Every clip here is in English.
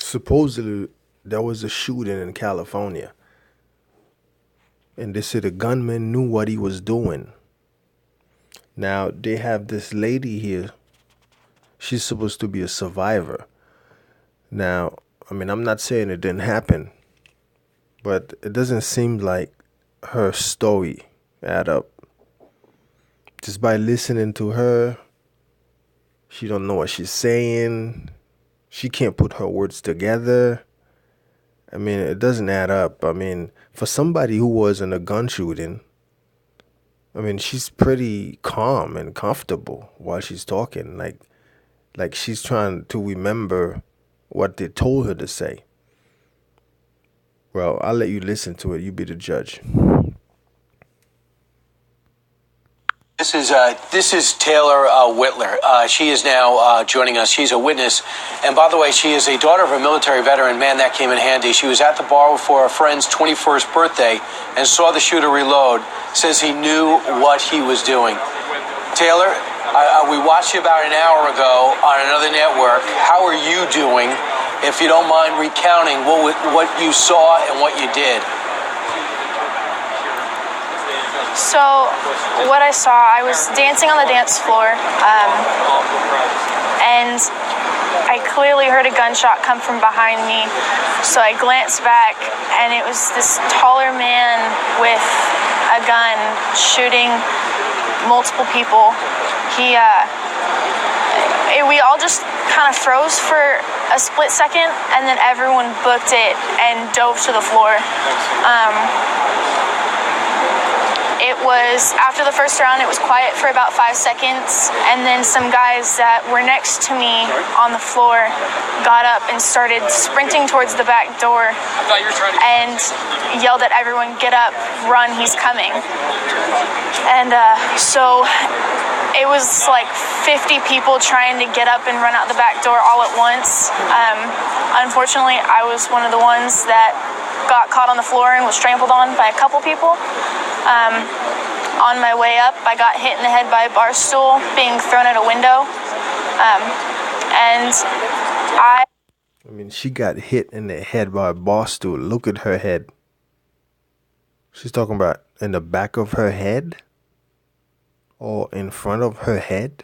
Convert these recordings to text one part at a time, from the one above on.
Supposedly, there was a shooting in California, and they said the gunman knew what he was doing. Now, they have this lady here. She's supposed to be a survivor. Now, I mean, I'm not saying it didn't happen, but it doesn't seem like her story add up. Just by listening to her, she don't know what she's saying. She can't put her words together. I mean, it doesn't add up. I mean, for somebody who was in a gun shooting, I mean, she's pretty calm and comfortable while she's talking. Like she's trying to remember what they told her to say. Well, I'll let you listen to it. You be the judge. This is Taylor Whitler. She is now joining us. She's a witness. And by the way, she is a daughter of a military veteran. Man, that came in handy. She was at the bar for a friend's 21st birthday and saw the shooter reload. Says he knew what he was doing. Taylor, we watched you about an hour ago on another network. How are you doing? If you don't mind recounting what you saw and what you did. So, what I saw, I was dancing on the dance floor, and I clearly heard a gunshot come from behind me. So I glanced back, and it was this taller man with a gun shooting multiple people. We all just kind of froze for a split second, and then everyone booked it and dove to the floor. It was, after the first round, it was quiet for about 5 seconds, and then some guys that were next to me on the floor got up and started sprinting towards the back door and yelled at everyone, "Get up, run, he's coming." And so it was like 50 people trying to get up and run out the back door all at once. Unfortunately, I was one of the ones that got caught on the floor and was trampled on by a couple people. On my way up, I got hit in the head by a bar stool being thrown at a window. I mean, she got hit in the head by a bar stool. Look at her head. She's talking about in the back of her head? Or in front of her head?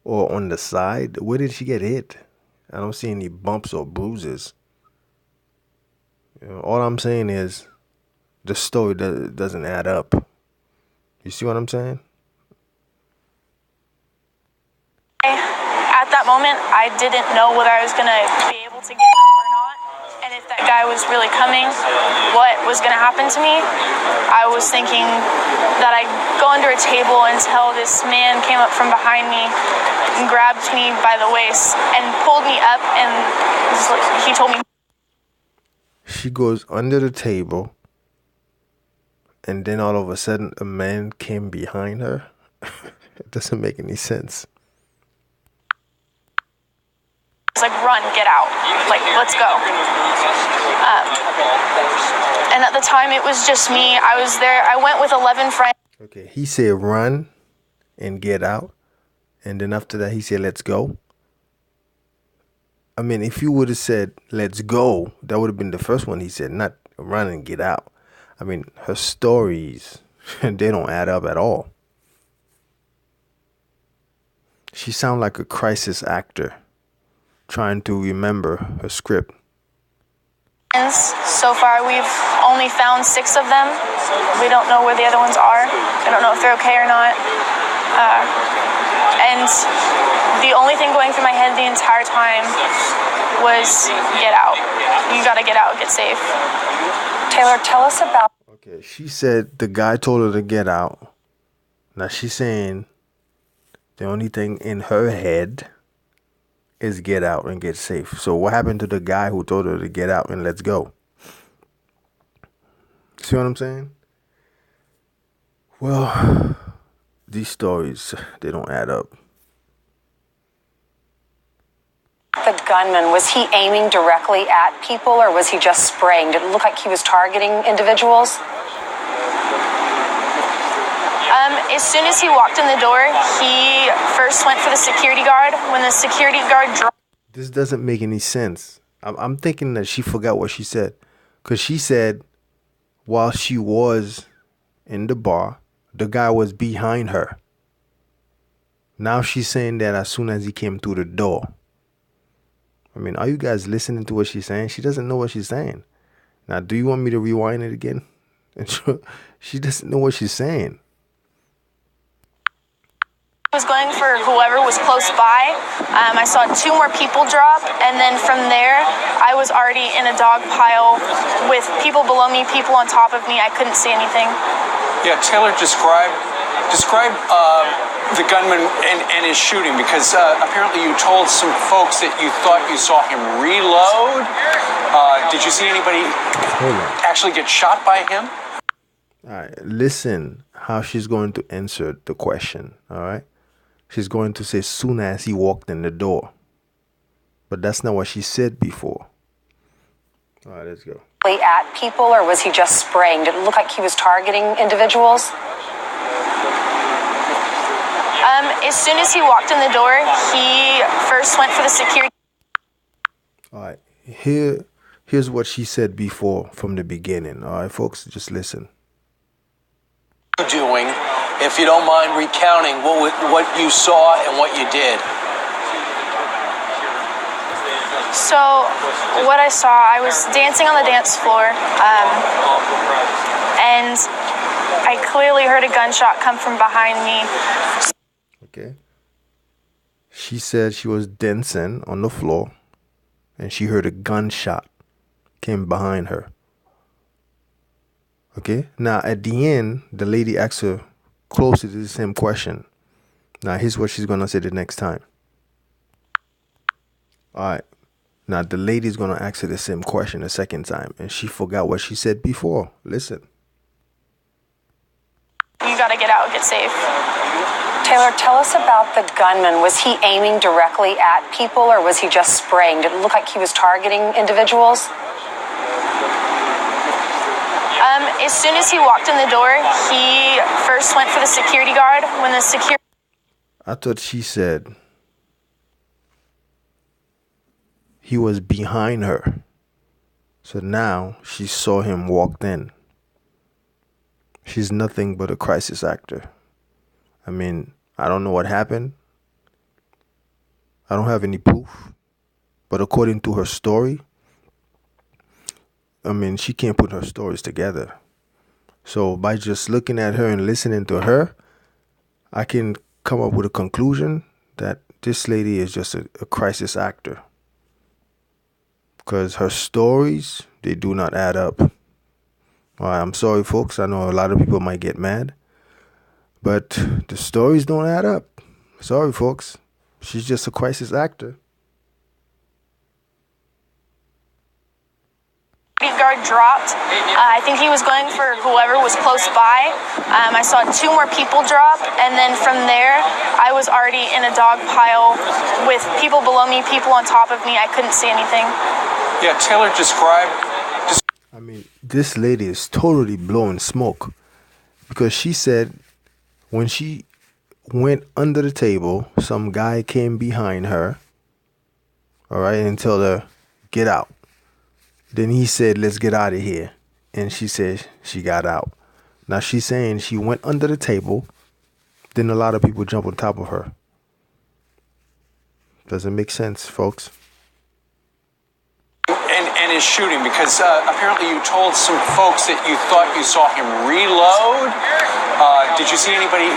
Or on the side? Where did she get hit? I don't see any bumps or bruises. All I'm saying is the story doesn't add up. You see what I'm saying? At that moment, I didn't know whether I was going to be able to get up or not, and if that guy was really coming, what was going to happen to me. I was thinking that I'd go under a table until this man came up from behind me and grabbed me by the waist and pulled me up, and he told me. She goes under the table, and then all of a sudden a man came behind her. It doesn't make any sense. It's like, run, get out. Like, let's go. And at the time, it was just me. I was there. I went with 11 friends. Okay, he said run and get out. And then after that, he said, let's go. I mean, if you would have said, let's go, that would have been the first one he said, not run and get out. I mean, her stories, they don't add up at all. She sounds like a crisis actor trying to remember her script. So far, we've only found 6 of them. We don't know where the other ones are. I don't know if they're okay or not. And the only thing going through my head the entire time was get out. You gotta get out, get safe. Taylor, tell us about... Okay, she said the guy told her to get out. Now she's saying the only thing in her head is get out and get safe. So what happened to the guy who told her to get out and let's go? See what I'm saying? Well, these stories, they don't add up. The gunman, was he aiming directly at people or was he just spraying? Did it look like he was targeting individuals? As soon as he walked in the door, he first went for the security guard. When the security guard dropped... This doesn't make any sense. I'm thinking that she forgot what she said. Because she said while she was in the bar, the guy was behind her. Now she's saying that as soon as he came through the door. I mean, are you guys listening to what she's saying? She doesn't know what she's saying. Now, do you want me to rewind it again? And she doesn't know what she's saying. I was going for whoever was close by. I saw two more people drop, and then from there, I was already in a dog pile with people below me, people on top of me. I couldn't see anything. Yeah, Taylor, describe the gunman and his shooting, because apparently you told some folks that you thought you saw him reload. Did you see anybody actually get shot by him? All right, listen how she's going to answer the question, all right? She's going to say, soon as he walked in the door. But that's not what she said before. All right, let's go. At people, or was he just spraying? Did it look like he was targeting individuals? As soon as he walked in the door, he first went for the security. All right, here's what she said before from the beginning. All right, folks, just listen. Doing, if you don't mind recounting what you saw and what you did. So what I saw, I was dancing on the dance floor, and I clearly heard a gunshot come from behind me. Okay. She said she was dancing on the floor, and she heard a gunshot came behind her. Okay. Now, at the end, the lady asked her closer to the same question. Now, here's what she's going to say the next time. All right. Now, the lady's going to ask her the same question a second time, and she forgot what she said before. Listen. You got to get out and get safe. Taylor, tell us about the gunman. Was he aiming directly at people, or was he just spraying? Did it look like he was targeting individuals? As soon as he walked in the door, he first went for the security guard. When the security... I thought she said he was behind her. So now she saw him walked in. She's nothing but a crisis actor. I mean, I don't know what happened. I don't have any proof. But according to her story, I mean, she can't put her stories together. So by just looking at her and listening to her, I can come up with a conclusion that this lady is just a crisis actor. Because her stories, they do not add up. All right, I'm sorry, folks. I know a lot of people might get mad. But the stories don't add up. Sorry, folks. She's just a crisis actor. Guard dropped. I think he was going for whoever was close by. I saw two more people drop, and then from there, I was already in a dog pile with people below me, people on top of me. I couldn't see anything. Yeah, Taylor, describe. I mean, this lady is totally blowing smoke, because she said when she went under the table, some guy came behind her, all right, and told her, get out. Then he said, let's get out of here. And she said she got out. Now she's saying she went under the table. Then a lot of people jump on top of her. Doesn't make sense, folks. And his shooting, because apparently you told some folks that you thought you saw him reload. Did you see anybody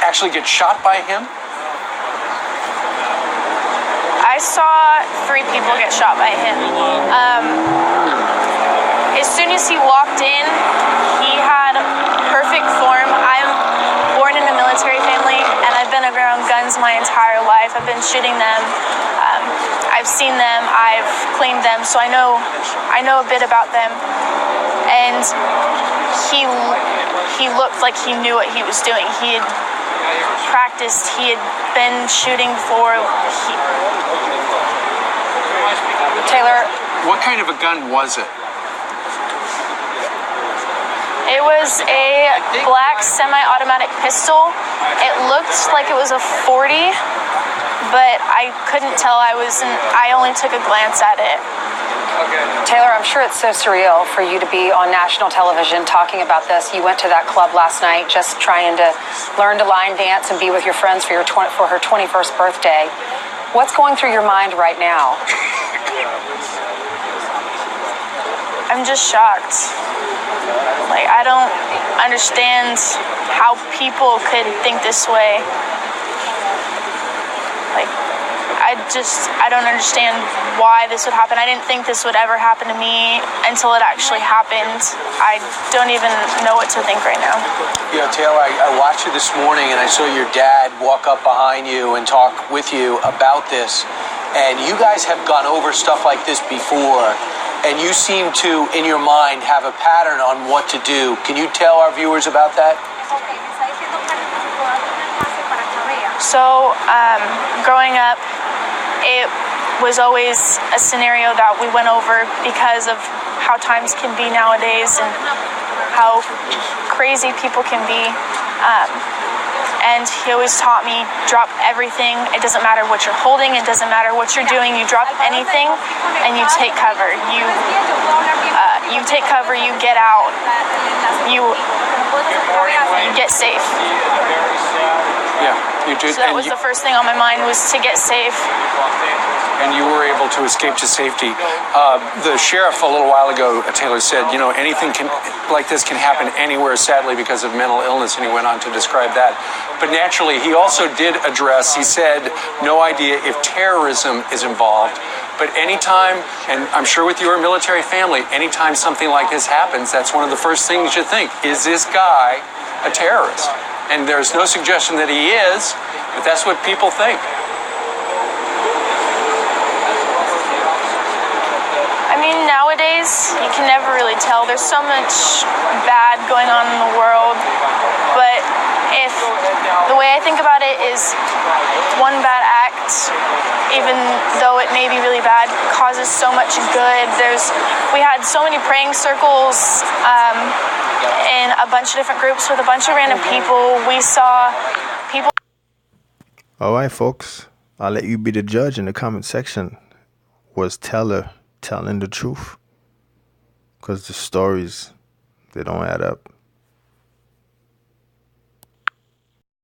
actually get shot by him? I saw 3 people get shot by him. As soon as he walked in, he had perfect form. I'm born in a military family, and I've been around guns my entire life. I've been shooting them. I've seen them. I've cleaned them, so I know a bit about them. And he looked like he knew what he was doing. He had practiced. He had been shooting before. Taylor, what kind of a gun was it? It It was a black semi-automatic pistol. It looked like it was a 40, but I couldn't tell. I only took a glance at it. Taylor, I'm sure it's so surreal for you to be on national television talking about this. You went to that club last night just trying to learn to line dance and be with your friends for her 21st birthday. What's going through your mind right now? I'm just shocked. Like, I don't understand how people could think this way. Like, I don't understand why this would happen. I didn't think this would ever happen to me until it actually happened. I don't even know what to think right now. You know, Taylor, I watched you this morning and I saw your dad walk up behind you and talk with you about this. And you guys have gone over stuff like this before. And you seem to, in your mind, have a pattern on what to do. Can you tell our viewers about that? So, growing up, it was always a scenario that we went over because of how times can be nowadays and how crazy people can be. And he always taught me, drop everything. It doesn't matter what you're holding. It doesn't matter what you're doing. You drop anything and you take cover. You take cover, you get out. You get safe. Yeah, you did. So that was the first thing on my mind, was to get safe. And you were able to escape to safety. The sheriff a little while ago, Taylor, said, you know, anything like this can happen anywhere, sadly, because of mental illness, and he went on to describe that. But naturally, he also did address, he said, no idea if terrorism is involved. But anytime, and I'm sure with your military family, anytime something like this happens, that's one of the first things you think, is this guy a terrorist? And there's no suggestion that he is, but that's what people think. I mean, nowadays, you can never really tell. There's so much bad going on in the world. But if the way I think about it is one bad act, even though it may be really bad, causes so much good. We had so many praying circles in a bunch of different groups with a bunch of random people. We saw people. All right, folks. I'll let you be the judge in the comment section. Was Taylor telling the truth? Because the stories, they don't add up.